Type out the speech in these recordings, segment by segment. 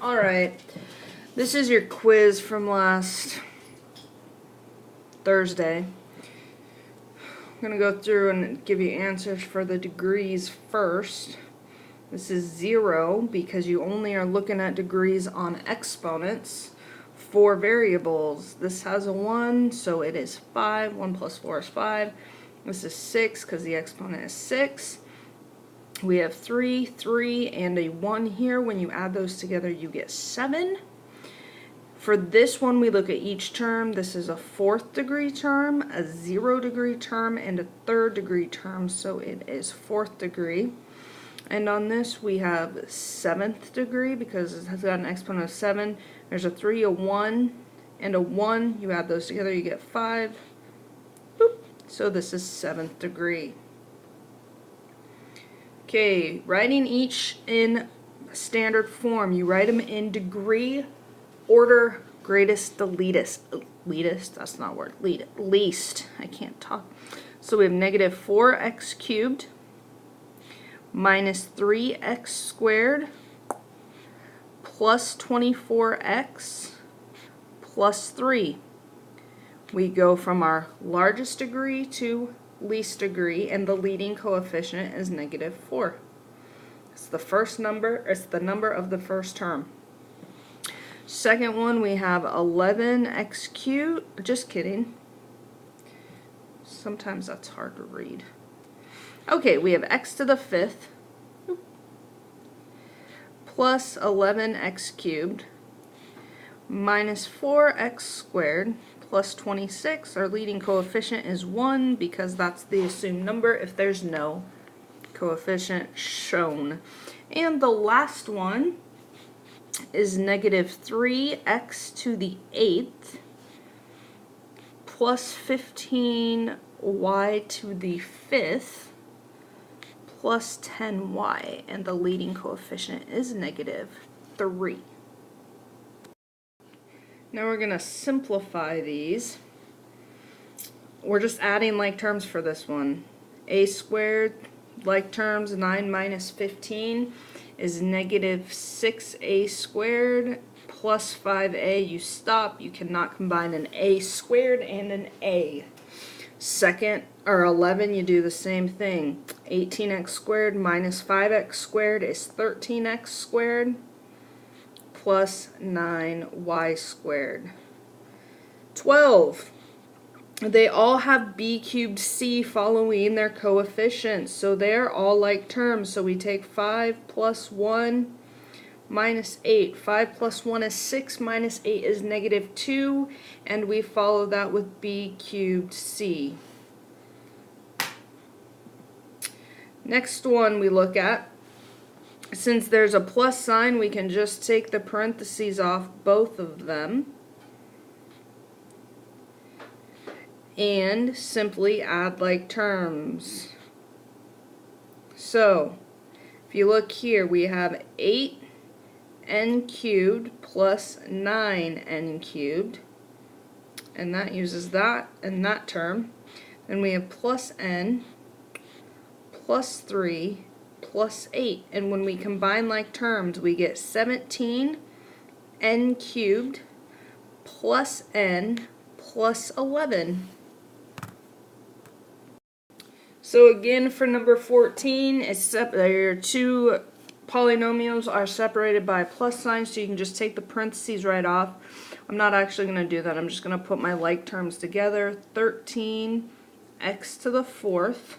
Alright, this is your quiz from last Thursday. I'm going to go through and give you answers for the degrees first. This is 0 because you only are looking at degrees on exponents for variables. This has a 1, so it is 5. 1 plus 4 is 5. This is 6 because the exponent is 6. We have 3, 3, and a 1 here. When you add those together, you get 7. For this one, we look at each term. This is a 4th degree term, a 0 degree term, and a 3rd degree term, so it is 4th degree. And on this, we have 7th degree because it has got an exponent of 7. There's a 3, a 1, and a 1. You add those together, you get 5. Boop. So this is 7th degree. Okay, writing each in standard form. You write them in degree order, greatest to least. That's not a word. Least. I can't talk. So we have negative 4x cubed minus 3x squared plus 24x plus 3. We go from our largest degree to least degree, and the leading coefficient is negative 4. It's the first number, it's the number of the first term. Second one, we have 11x cubed, just kidding. Sometimes that's hard to read. Okay, we have x to the 5th plus 11x cubed minus 4x squared plus 26. Our leading coefficient is 1 because that's the assumed number if there's no coefficient shown. And the last one is negative 3x to the 8th plus 15y to the 5th plus 10y, and the leading coefficient is negative 3. Now we're going to simplify these. We're just adding like terms for this one. A squared, like terms, 9 minus 15 is negative 6a squared plus 5a. You stop. You cannot combine an a squared and an a. Second, or 11, you do the same thing. 18x squared minus 5x squared is 13x squared plus 9y squared. 12. They all have b cubed c following their coefficients, so they're all like terms. So we take 5 plus 1 minus 8. 5 plus 1 is 6, minus 8 is negative 2, and we follow that with b cubed c. Next one we look at, since there's a plus sign, we can just take the parentheses off both of them and simply add like terms. So if you look here, we have 8n cubed plus 9n cubed, and that uses that and that term. Then we have plus n plus 3 plus 8, and when we combine like terms, we get 17 n cubed plus n plus 11. So again, for number 14, your two polynomials are separated by a plus sign, so you can just take the parentheses right off. I'm not actually going to do that. I'm just going to put my like terms together. 13x to the 4th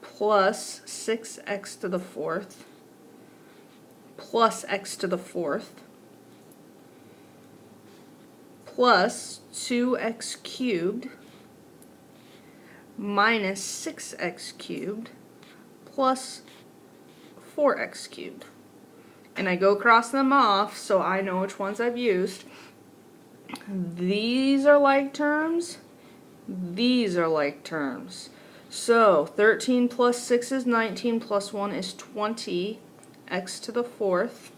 plus 6x to the 4th plus x to the 4th plus 2x cubed minus 6x cubed plus 4x cubed. And I go cross them off so I know which ones I've used. These are like terms. These are like terms. So 13 plus 6 is 19 plus 1 is 20, x to the 4th.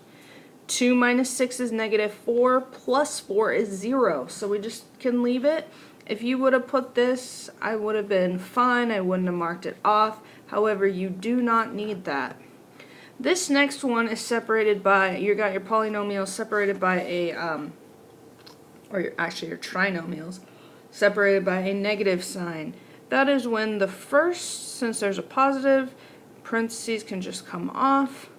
2 minus 6 is negative 4 plus 4 is 0. So we just can leave it. If you would have put this, I would have been fine. I wouldn't have marked it off. However, you do not need that. This next one is separated by, you got your polynomials separated by a, actually your trinomials, separated by a negative sign. That is when the first, since there's a positive, parentheses can just come off.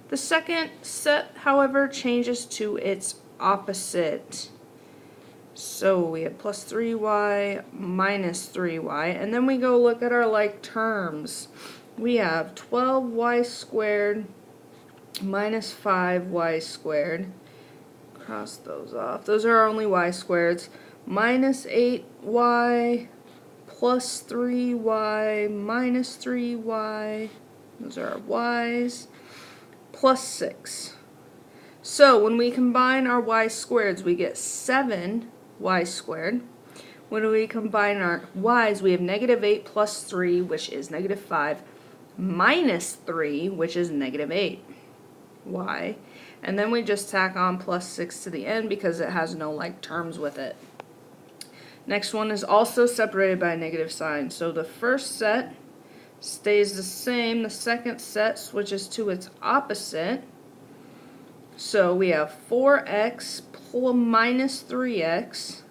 The second set, however, changes to its opposite. So we have plus 3y minus 3y, and then we go look at our like terms. We have 12y squared minus 5y squared. Cross those off. Those are our only y squareds. Minus 8y plus 3y minus 3y. Those are our y's. Plus 6. So when we combine our y squareds, we get 7y squared. When we combine our y's, we have negative 8 plus 3, which is negative 5, minus 3, which is negative 8y. And then we just tack on plus 6 to the end because it has no like terms with it. Next one is also separated by a negative sign. So the first set stays the same. The second set switches to its opposite. So we have 4x minus 3x.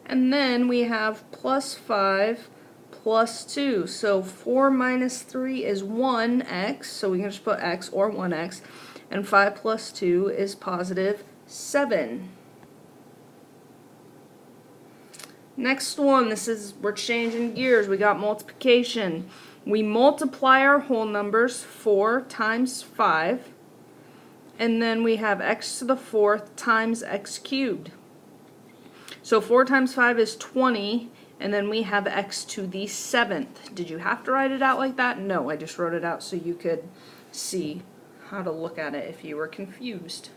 And then we have plus 5 plus 2. So 4 minus 3 is 1x. So we can just put x or 1x. And 5 plus 2 is positive 7. Next one, we're changing gears. We got multiplication. We multiply our whole numbers, 4 times 5. And then we have x to the 4th times x cubed. So 4 times 5 is 20, and then we have x to the 7th. Did you have to write it out like that? No, I just wrote it out so you could see how to look at it if you were confused.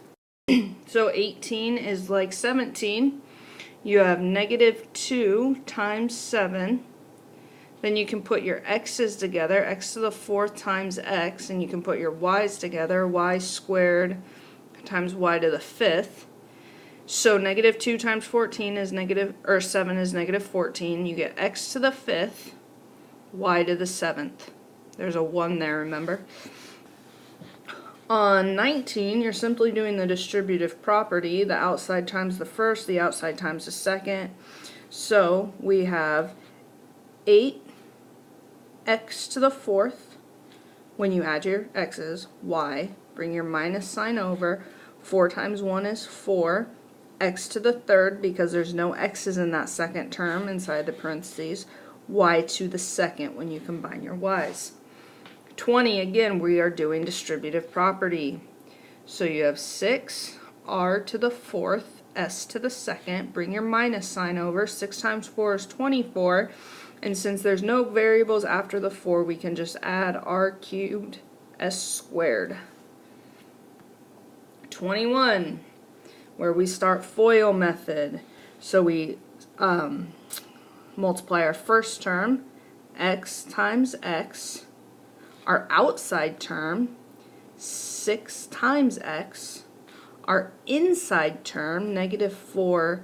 So 18 is like 17. You have negative 2 times 7. Then you can put your x's together, x to the 4th times x, and you can put your y's together, y squared times y to the 5th. So negative 2 times 14 is negative, or 7 is negative 14. You get x to the 5th, y to the 7th. There's a 1 there, remember? On 19, you're simply doing the distributive property, the outside times the first, the outside times the second. So we have 8x to the 4th. When you add your x's, y, bring your minus sign over. 4 times 1 is 4. X to the 3rd, because there's no x's in that second term inside the parentheses. Y to the 2nd when you combine your y's. 20, again, we are doing distributive property. So you have 6, r to the 4th, s to the 2nd. Bring your minus sign over. 6 times 4 is 24. And since there's no variables after the 4, we can just add r cubed, s squared. 21, where we start FOIL method. So we multiply our first term, x times x. Our outside term, 6 times x. Our inside term, negative 4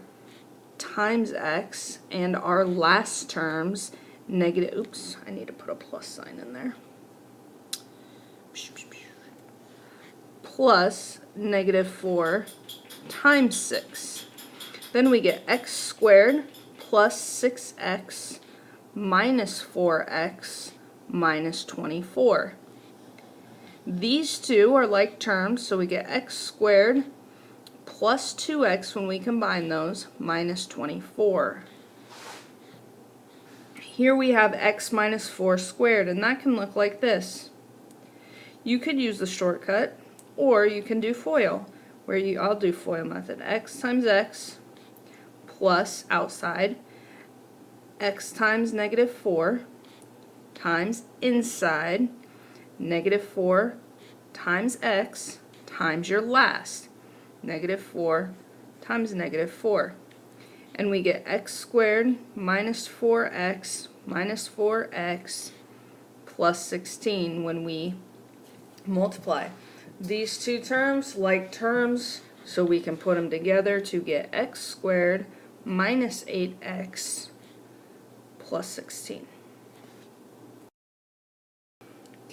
times x. And our last terms, negative, oops, I need to put a plus sign in there. Plus negative 4 times 6. Then we get x squared plus 6x minus 4x minus 24. These two are like terms, so we get x squared plus 2x when we combine those, minus 24. Here we have x minus 4 squared, and that can look like this. You could use the shortcut, or you can do FOIL, where I'll do FOIL method. X times x plus outside, x times negative 4 times inside, negative 4 times x times your last, negative 4 times negative 4. And we get x squared minus 4x minus 4x plus 16 when we multiply. These two terms, like terms, so we can put them together to get x squared minus 8x plus 16.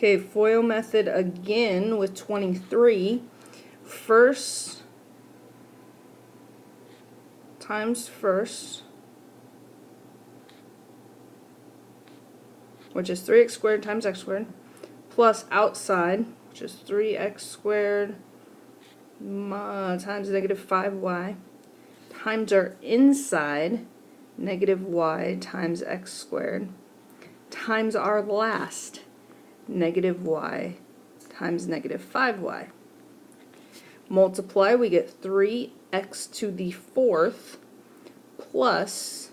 Okay, FOIL method again with 23. First times first, which is 3x squared times x squared, plus outside, which is 3x squared times negative 5y, times our inside, negative y times x squared, times our last, negative y times negative 5y. Multiply, we get 3x to the fourth plus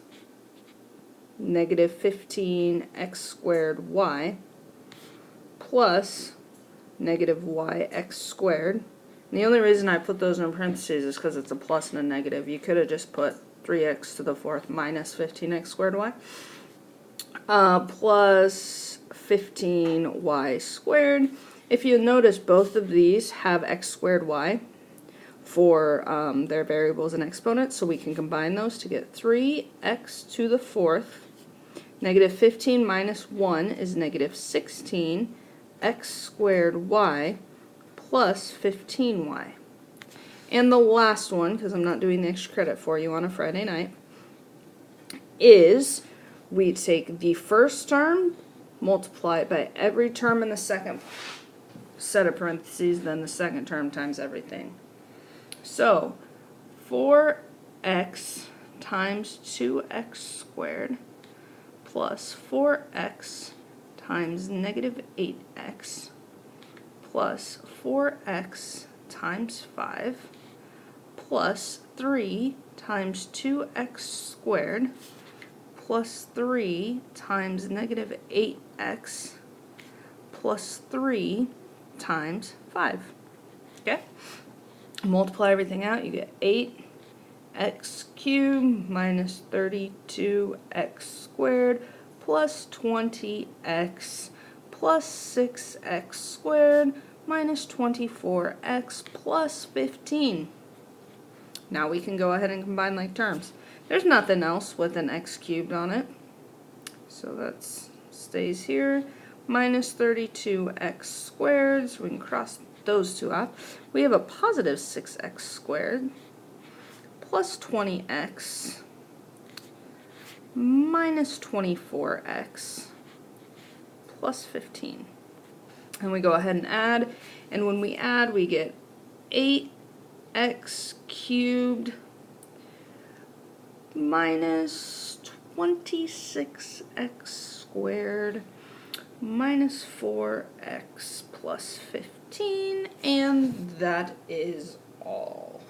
negative 15x squared y plus negative yx squared. And the only reason I put those in parentheses is because it's a plus and a negative. You could have just put 3x to the fourth minus 15x squared y plus 15y squared. If you notice, both of these have x squared y for their variables and exponents, so we can combine those to get 3x to the fourth. Negative 15 minus 1 is negative 16 x squared y plus 15y. And the last one, because I'm not doing the extra credit for you on a Friday night, is we take the first term, multiply it by every term in the second set of parentheses, then the second term times everything. So 4x times 2x squared plus 4x times negative 8x plus 4x times 5 plus 3 times 2x squared plus 3 times negative 8x plus 3 times 5. Okay? Multiply everything out, you get 8x cubed minus 32x squared plus 20x plus 6x squared minus 24x plus 15. Now we can go ahead and combine like terms. There's nothing else with an x cubed on it, so that stays here. Minus 32x squared, so we can cross those two off. We have a positive 6x squared plus 20x minus 24x plus 15. And we go ahead and add, and when we add, we get 8x cubed minus 26x squared minus 4x plus 15, and that is all.